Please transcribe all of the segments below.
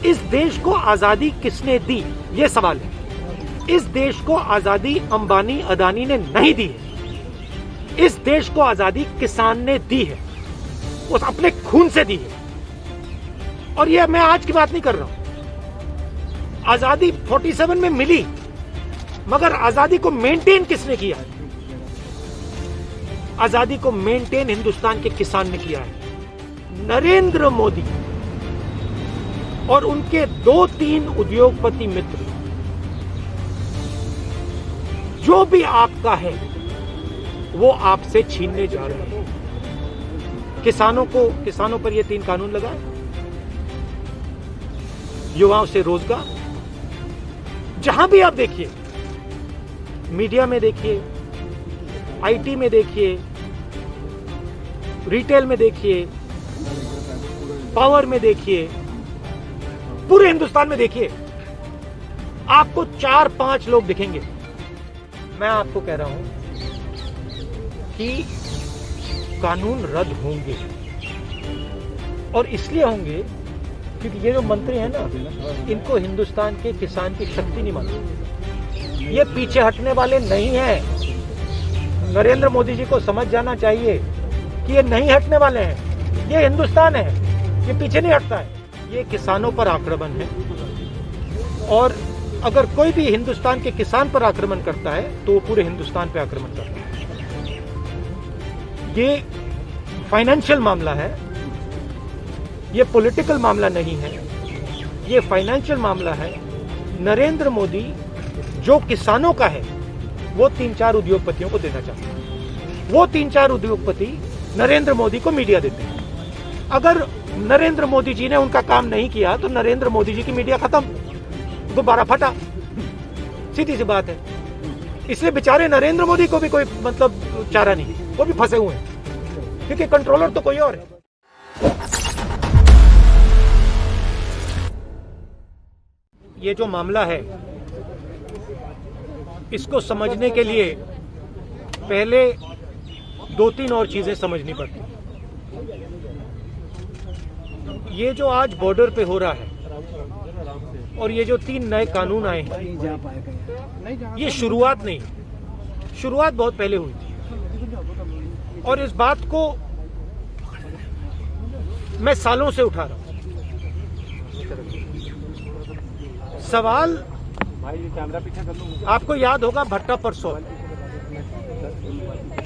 इस देश को आजादी किसने दी, ये सवाल है। इस देश को आजादी अंबानी अदानी ने नहीं दी है। इस देश को आजादी किसान ने दी है, उस अपने खून से दी है। और ये मैं आज की बात नहीं कर रहा हूं। आजादी 47 में मिली, मगर आजादी को मेंटेन किसने किया? आजादी को मेंटेन हिंदुस्तान के किसान ने किया है। नरेंद्र मोदी और उनके 2-3 उद्योगपति मित्र, जो भी आपका है वो आपसे छीनने जा रहे हैं। किसानों पर ये 3 कानून लगाए, युवाओं से रोजगार। जहां भी आप देखिए, मीडिया में देखिए, आईटी में देखिए, रिटेल में देखिए, पावर में देखिए, पूरे हिंदुस्तान में देखिए, आपको 4-5 लोग दिखेंगे। मैं आपको कह रहा हूं कि कानून रद्द होंगे, और इसलिए होंगे क्योंकि ये जो मंत्री हैं ना, इनको हिंदुस्तान के किसान की शक्ति नहीं मालूम। ये पीछे हटने वाले नहीं हैं। नरेंद्र मोदी जी को समझ जाना चाहिए कि ये नहीं हटने वाले हैं। ये हिंदुस्तान है, ये पीछे नहीं हटता है। ये किसानों पर आक्रमण है, और अगर कोई भी हिंदुस्तान के किसान पर आक्रमण करता है तो वो पूरे हिंदुस्तान पे आक्रमण करता है। ये फाइनेंशियल मामला है, ये पॉलिटिकल मामला नहीं है, ये फाइनेंशियल मामला है। नरेंद्र मोदी जो किसानों का है वो 3-4 उद्योगपतियों को देना चाहते हैं। वो 3-4 उद्योगपति नरेंद्र मोदी को मीडिया देते हैं। अगर नरेंद्र मोदी जी ने उनका काम नहीं किया तो नरेंद्र मोदी जी की मीडिया खत्म, दोबारा फटा। सीधी सी बात है। इसलिए बेचारे नरेंद्र मोदी को भी कोई मतलब चारा नहीं, वो भी फंसे हुए हैं, क्योंकि कंट्रोलर तो कोई और है। ये जो मामला है, इसको समझने के लिए पहले 2-3 और चीजें समझनी पड़ती। ये जो आज बॉर्डर पे हो रहा है और ये जो 3 नए कानून आए हैं, ये शुरुआत नहीं, शुरुआत बहुत पहले हुई थी। और इस बात को मैं सालों से उठा रहा हूं। सवाल आपको याद होगा, भट्टा परसोल,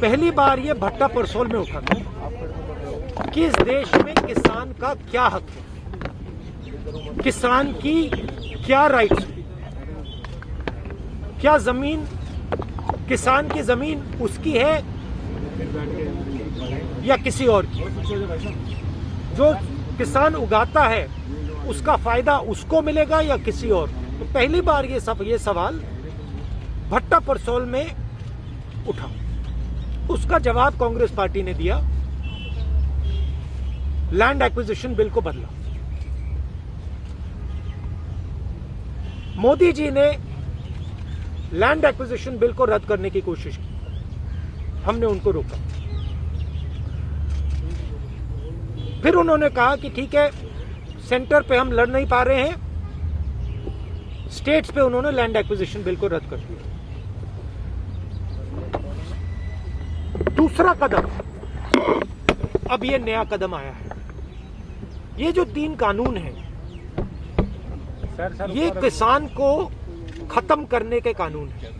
पहली बार ये भट्टा परसोल में उठा था कि इस देश में किसान का क्या हक है, किसान की क्या राइट्स है, क्या जमीन, किसान की जमीन उसकी है या किसी और की, जो किसान उगाता है उसका फायदा उसको मिलेगा या किसी और। तो पहली बार ये सवाल भट्टा परसोल में उठा। उसका जवाब कांग्रेस पार्टी ने दिया, लैंड एक्विजिशन बिल को बदला। मोदी जी ने लैंड एक्विजिशन बिल को रद्द करने की कोशिश की, हमने उनको रोका। फिर उन्होंने कहा कि ठीक है, सेंटर पे हम लड़ नहीं पा रहे हैं, स्टेट्स पे उन्होंने लैंड एक्विजिशन बिल को रद्द कर दिया। दूसरा कदम, अब ये नया कदम आया है। ये जो 3 कानून हैं, ये किसान को खत्म करने के कानून हैं।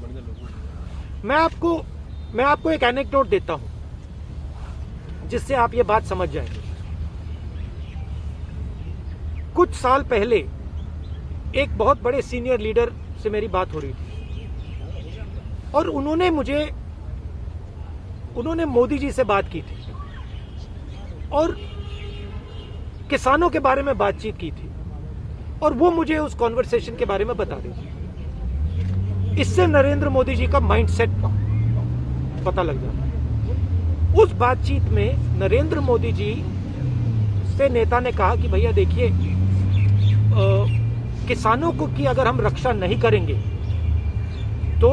मैं आपको एक एनेक्डोट देता हूं जिससे आप ये बात समझ जाएंगे। कुछ साल पहले एक बहुत बड़े सीनियर लीडर से मेरी बात हो रही थी, और उन्होंने मोदी जी से बात की थी और किसानों के बारे में बातचीत की थी, और वो मुझे उस कॉन्वर्सेशन के बारे में बता रही थी। इससे नरेंद्र मोदी जी का माइंडसेट पता लग जाता है। उस बातचीत में नरेंद्र मोदी जी से नेता ने कहा कि भैया देखिए, किसानों को की अगर हम रक्षा नहीं करेंगे तो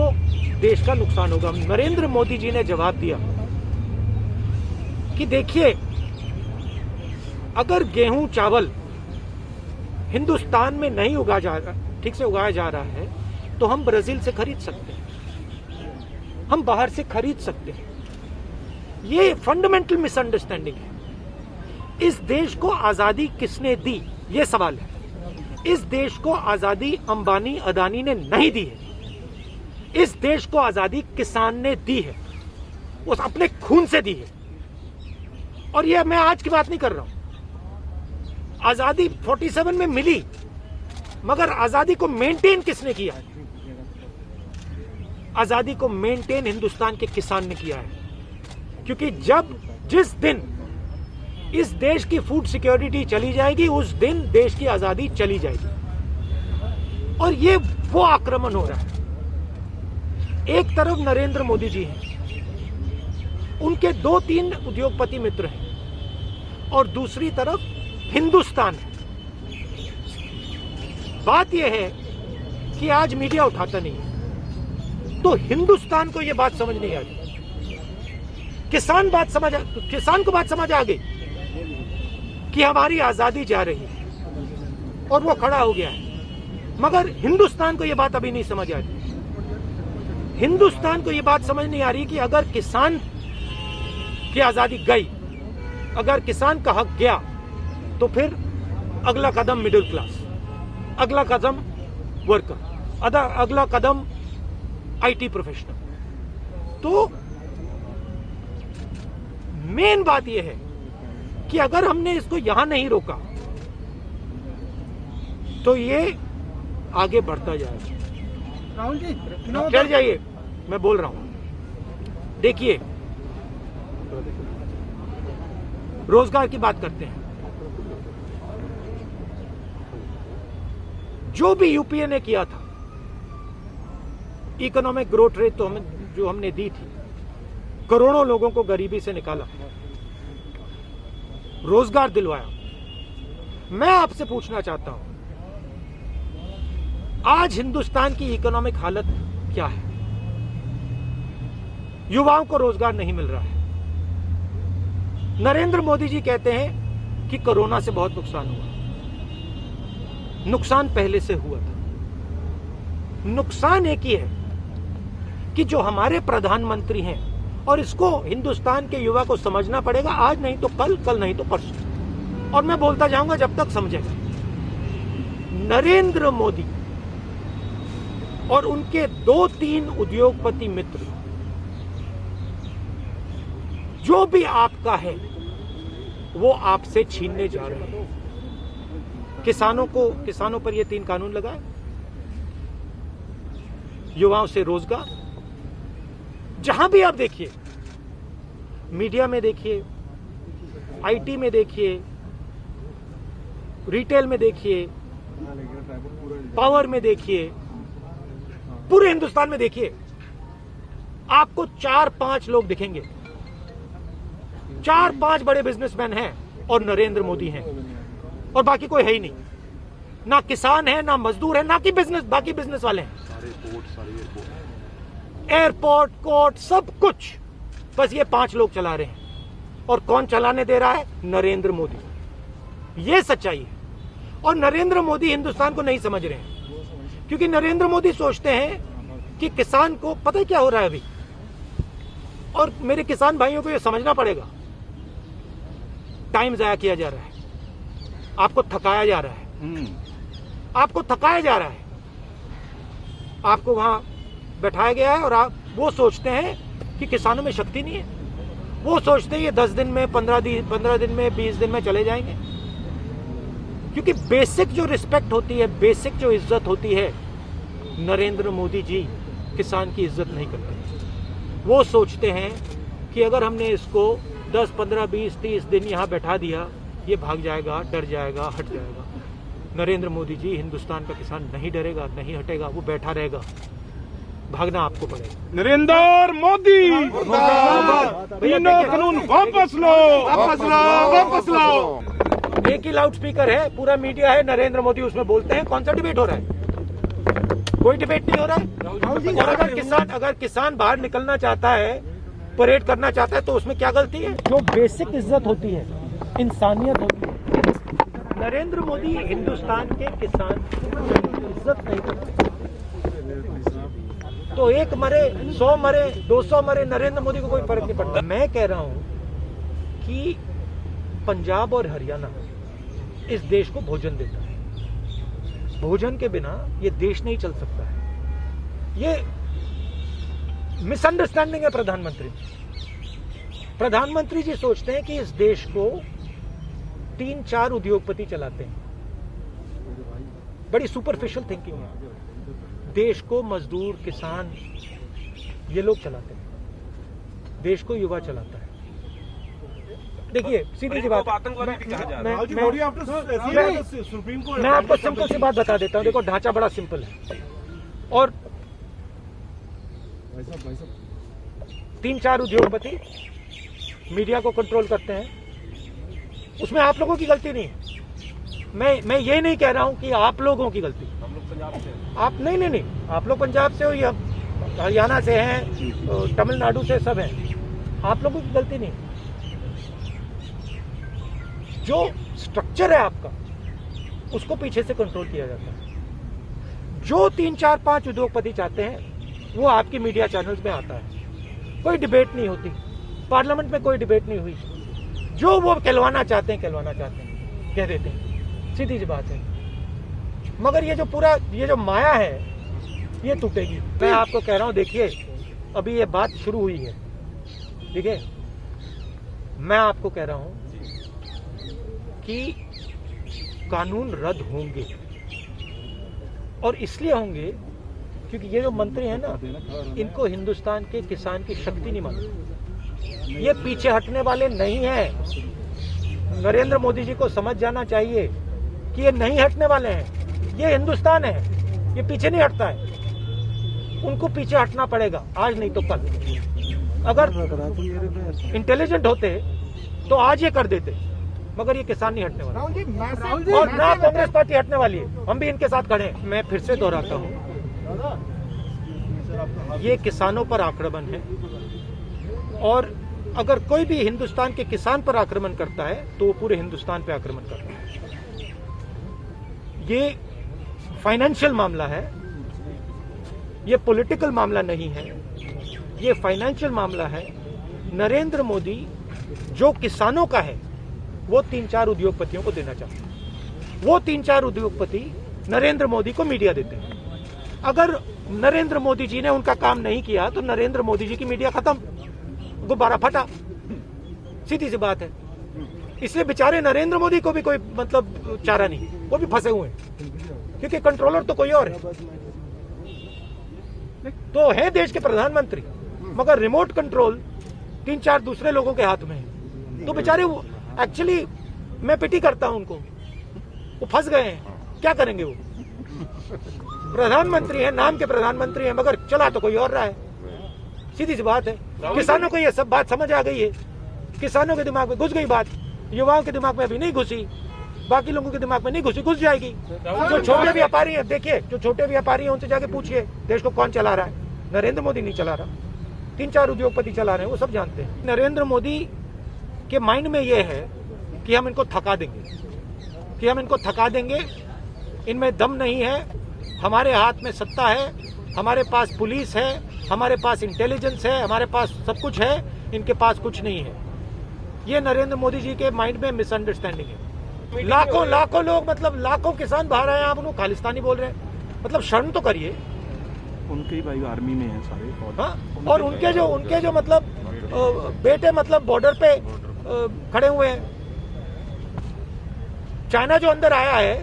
देश का नुकसान होगा। नरेंद्र मोदी जी ने जवाब दिया कि देखिए, अगर गेहूं चावल हिंदुस्तान में नहीं ठीक से उगाया जा रहा है तो हम ब्राजील से खरीद सकते हैं, हम बाहर से खरीद सकते हैं। ये फंडामेंटल मिसअंडरस्टैंडिंग है। इस देश को आजादी किसने दी, ये सवाल है। इस देश को आजादी अंबानी अदानी ने नहीं दी है। इस देश को आजादी किसान ने दी है, वो अपने खून से दी है। और ये मैं आज की बात नहीं कर रहा हूं। आजादी 47 में मिली, मगर आजादी को मेंटेन किसने किया है? आजादी को मेंटेन हिंदुस्तान के किसान ने किया है। क्योंकि जिस दिन इस देश की फूड सिक्योरिटी चली जाएगी, उस दिन देश की आजादी चली जाएगी। और ये वो आक्रमण हो रहा है। एक तरफ नरेंद्र मोदी जी हैं, उनके 2-3 उद्योगपति मित्र हैं, और दूसरी तरफ हिंदुस्तान है। बात यह है कि आज मीडिया उठाता नहीं है, तो हिंदुस्तान को यह बात समझ नहीं आ रही। किसान को बात समझ आ गई कि हमारी आजादी जा रही है और वो खड़ा हो गया है, मगर हिंदुस्तान को यह बात अभी नहीं समझ आ रही। हिंदुस्तान को यह बात समझ नहीं आ रही कि अगर किसान की आजादी गई, अगर किसान का हक गया, तो फिर अगला कदम मिडिल क्लास, अगला कदम वर्कर, अगला कदम आईटी प्रोफेशनल। तो मेन बात यह है कि अगर हमने इसको यहां नहीं रोका तो ये आगे बढ़ता जाएगा। राहुल जी, चल जाइए, मैं बोल रहा हूं। देखिए, रोजगार की बात करते हैं। जो भी यूपीए ने किया था, इकोनॉमिक ग्रोथ रेट तो जो हमने दी थी, करोड़ों लोगों को गरीबी से निकाला, रोजगार दिलवाया। मैं आपसे पूछना चाहता हूं, आज हिंदुस्तान की इकोनॉमिक हालत क्या है? युवाओं को रोजगार नहीं मिल रहा है। नरेंद्र मोदी जी कहते हैं कि कोरोना से बहुत नुकसान हुआ। नुकसान पहले से हुआ था। नुकसान एक ही है कि जो हमारे प्रधानमंत्री हैं, और इसको हिंदुस्तान के युवा को समझना पड़ेगा, आज नहीं तो कल नहीं तो परसों, और मैं बोलता जाऊंगा जब तक समझेगा। नरेंद्र मोदी और उनके 2-3 उद्योगपति मित्र, जो भी आपका है वो आपसे छीनने जा रहे हैं। किसानों पर ये 3 कानून लगाए, युवाओं से रोजगार। जहां भी आप देखिए, मीडिया में देखिए, आईटी में देखिए, रिटेल में देखिए, पावर में देखिए, पूरे हिंदुस्तान में देखिए, आपको 4-5 लोग दिखेंगे। 4-5 बड़े बिजनेसमैन हैं और नरेंद्र मोदी हैं, और बाकी कोई है ही नहीं। ना किसान है, ना मजदूर है, ना कि बाकी बिजनेस वाले हैं। एयरपोर्ट, कोर्ट, सब कुछ बस ये 5 लोग चला रहे हैं। और कौन चलाने दे रहा है? नरेंद्र मोदी। ये सच्चाई है। और नरेंद्र मोदी हिंदुस्तान को नहीं समझ रहे हैं, क्योंकि नरेंद्र मोदी सोचते हैं कि किसान को पता है क्या हो रहा है अभी। और मेरे किसान भाइयों को ये समझना पड़ेगा, टाइम जाया किया जा रहा है, आपको थकाया जा रहा है, आपको थकाया जा रहा है, आपको वहां बैठाया गया है, और आप वो सोचते हैं कि किसानों में शक्ति नहीं है। वो सोचते हैं ये 10 दिन में, 15 दिन में, 20 दिन में चले जाएंगे। क्योंकि बेसिक जो रिस्पेक्ट होती है, बेसिक जो इज्जत होती है, नरेंद्र मोदी जी किसान की इज्जत नहीं करते। वो सोचते हैं कि अगर हमने इसको 10, 15, 20, 30 दिन यहाँ बैठा दिया, ये भाग जाएगा, डर जाएगा, हट जाएगा। नरेंद्र मोदी जी, हिंदुस्तान का किसान नहीं डरेगा, नहीं हटेगा, वो बैठा रहेगा। भागना आपको पड़ेगा। नरेंद्र मोदी तीनों कानून वापस लो, वापस लो, वापस लो। एक ही लाउड स्पीकर है, पूरा मीडिया है, नरेंद्र मोदी उसमें बोलते हैं। कौन सा डिबेट हो रहा है? कोई डिबेट नहीं हो रहा है। और अगर किसान बाहर निकलना चाहता है, परेड करना चाहता है, तो उसमें क्या गलती है? जो बेसिक इज्जत होती है, इंसानियत होती है, नरेंद्र मोदी हिंदुस्तान के किसान की इज्जत नहीं करते। तो एक मरे 100 मरे 200 मरे नरेंद्र मोदी को कोई फर्क नहीं पड़ता। मैं कह रहा हूं कि पंजाब और हरियाणा इस देश को भोजन देता है। भोजन के बिना ये देश नहीं चल सकता है। ये मिसअंडरस्टैंडिंग है प्रधानमंत्री जी सोचते हैं कि इस देश को 3-4 उद्योगपति चलाते हैं। बड़ी सुपरफिशियल थिंकिंग है। देश को मजदूर, किसान, ये लोग चलाते हैं। देश को युवा चलाता है। देखिए सीधी सी बात, मैं आपको सिंपल सी बात बता देता हूं। देखो ढांचा बड़ा सिंपल है और 3-4 उद्योगपति मीडिया को कंट्रोल करते हैं। उसमें आप लोगों की गलती नहीं है। मैं ये नहीं कह रहा हूं कि आप लोगों की गलती। हम लोग पंजाब से, आप नहीं, आप लोग पंजाब से हो या हरियाणा से हैं, तमिलनाडु से, सब हैं। आप लोगों की गलती नहीं। जो स्ट्रक्चर है आपका, उसको पीछे से कंट्रोल किया जाता है। जो 3-4-5 उद्योगपति चाहते हैं वो आपकी मीडिया चैनल्स में आता है। कोई डिबेट नहीं होती, पार्लियामेंट में कोई डिबेट नहीं हुई। जो वो कहलवाना चाहते हैं कह देते हैं। सीधी सी बात है। मगर ये जो माया है ये टूटेगी। मैं आपको कह रहा हूं, देखिए अभी ये बात शुरू हुई है, ठीक है। मैं आपको कह रहा हूं कि कानून रद्द होंगे और इसलिए होंगे क्योंकि ये जो मंत्री हैं ना, इनको हिंदुस्तान के किसान की शक्ति नहीं मालूम। ये पीछे हटने वाले नहीं हैं। नरेंद्र मोदी जी को समझ जाना चाहिए कि ये नहीं हटने वाले हैं। ये हिंदुस्तान है, ये पीछे नहीं हटता है। उनको पीछे हटना पड़ेगा, आज नहीं तो कल। अगर इंटेलिजेंट होते तो आज ये कर देते, मगर ये किसान नहीं हटने वाला और ना कांग्रेस पार्टी हटने वाली है। हम भी इनके साथ खड़े हैं। मैं फिर से दोहराता हूं, ये किसानों पर आक्रमण है और अगर कोई भी हिंदुस्तान के किसान पर आक्रमण करता है तो वो पूरे हिंदुस्तान पे आक्रमण कर रहा है। ये फाइनेंशियल मामला है, ये पॉलिटिकल मामला नहीं है, ये फाइनेंशियल मामला है। नरेंद्र मोदी जो किसानों का है वो 3-4 उद्योगपतियों को देना चाहते हैं। वो 3-4 उद्योगपति नरेंद्र मोदी को मीडिया देते हैं। अगर नरेंद्र मोदी जी ने उनका काम नहीं किया तो नरेंद्र मोदी जी की मीडिया खत्म, गुब्बारा फटा। सीधी सी बात है। इसलिए बेचारे नरेंद्र मोदी को भी कोई मतलब चारा नहीं, वो भी फंसे हुए हैं क्योंकि कंट्रोलर तो कोई और है। तो है देश के प्रधानमंत्री, मगर रिमोट कंट्रोल 3-4 दूसरे लोगों के हाथ में है। तो बेचारे एक्चुअली मैं पिटी करता हूं उनको, वो फंस गए हैं। क्या करेंगे वो? प्रधानमंत्री है, नाम के प्रधानमंत्री है, मगर चला तो कोई और रहा है। सीधी सी बात है। किसानों को ये सब बात समझ आ गई है। किसानों के दिमाग में घुस गई बात, युवाओं के दिमाग में अभी नहीं घुसी, बाकी लोगों के दिमाग में नहीं घुसी, घुस जाएगी। जो छोटे व्यापारी हैं, देखिए जो छोटे व्यापारी हैं उनसे जाके पूछिए देश को कौन चला रहा है। नरेंद्र मोदी नहीं चला रहा, 3-4 उद्योगपति चला रहे हैं, वो सब जानते हैं। नरेंद्र मोदी के माइंड में ये है कि हम इनको थका देंगे, इनमें दम नहीं है। हमारे हाथ में सत्ता है, हमारे पास पुलिस है, हमारे पास इंटेलिजेंस है, हमारे पास सब कुछ है, इनके पास कुछ नहीं है। ये नरेंद्र मोदी जी के माइंड में मिसअंडरस्टैंडिंग है। लाखों लोग, मतलब लाखों किसान बाहर आए, आप उनको खालिस्तानी बोल रहे हैं। मतलब शर्म तो करिए। उनके ही भाई आर्मी में हैं सारे। हाँ, और उनके जो मतलब बेटे मतलब बॉर्डर पे खड़े हुए हैं। चाइना जो अंदर आया है,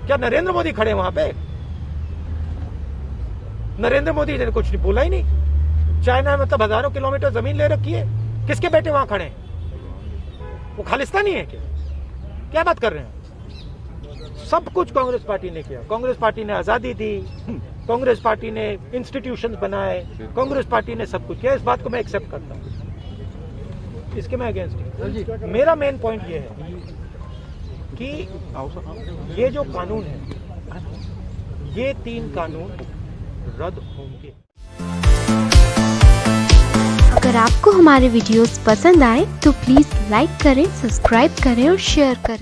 क्या नरेंद्र मोदी खड़े वहां पे? नरेंद्र मोदी ने कुछ बोला ही नहीं। चाइना मतलब हजारों किलोमीटर जमीन ले रखी है, किसके बेटे वहां खड़े हैं? वो खालिस्तानी है क्या बात कर रहे हैं? सब कुछ कांग्रेस पार्टी ने किया। कांग्रेस पार्टी ने आजादी दी, कांग्रेस पार्टी ने इंस्टीट्यूशंस बनाए, कांग्रेस पार्टी ने सब कुछ किया। इस बात को मैं एक्सेप्ट करता हूं, इसके मैं अगेंस्ट हूं। मेरा मेन पॉइंट ये है कि ये जो कानून है, ये 3 कानून रद्द होंगे। अगर आपको हमारे वीडियोस पसंद आए तो प्लीज लाइक करें, सब्सक्राइब करें और शेयर करें।